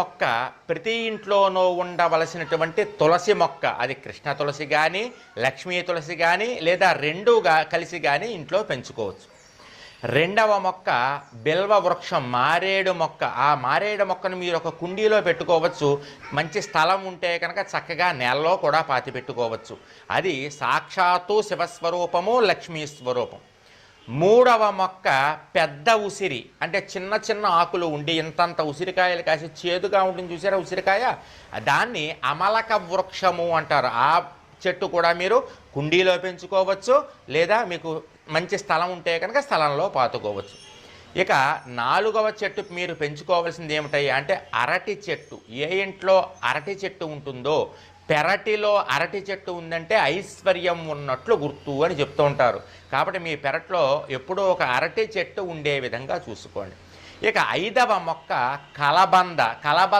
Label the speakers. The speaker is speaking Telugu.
Speaker 1: మొక్క ప్రతి ఇంట్లోనూ ఉండవలసినటువంటి తులసి మొక్క, అది కృష్ణ తులసి కానీ లక్ష్మీ తులసి కానీ లేదా రెండుగా కలిసి కానీ ఇంట్లో పెంచుకోవచ్చు. రెండవ మొక్క బిల్వ వృక్షం, మారేడు మొక్క. ఆ మారేడు మొక్కను మీరు ఒక కుండీలో పెట్టుకోవచ్చు. మంచి స్థలం ఉంటే కనుక చక్కగా నేలలో కూడా పాతి పెట్టుకోవచ్చు. అది సాక్షాత్తు శివస్వరూపము, లక్ష్మీ స్వరూపం. మూడవ మొక్క పెద్ద ఉసిరి, అంటే చిన్న చిన్న ఆకులు ఉండి ఇంతంత ఉసిరికాయలు కాసి చేదుగా ఉంటుంది చూసారా ఉసిరికాయ, దాన్ని అమలక వృక్షము అంటారు. ఆ చెట్టు కూడా మీరు కుండీలో పెంచుకోవచ్చు లేదా మీకు మంచి స్థలం ఉంటే కనుక స్థలంలో పాతుకోవచ్చు. ఇక నాలుగవ చెట్టు మీరు పెంచుకోవాల్సింది ఏమిటాయి అంటే అరటి చెట్టు. ఏ ఇంట్లో అరటి చెట్టు ఉంటుందో, పెరటిలో అరటి చెట్టు ఉందంటే ఐశ్వర్యం ఉన్నట్లు గుర్తు అని చెప్తూ ఉంటారు. కాబట్టి మీ పెరట్లో ఎప్పుడూ ఒక అరటి చెట్టు ఉండే విధంగా చూసుకోండి. ఇక ఐదవ మొక్క కలబంద.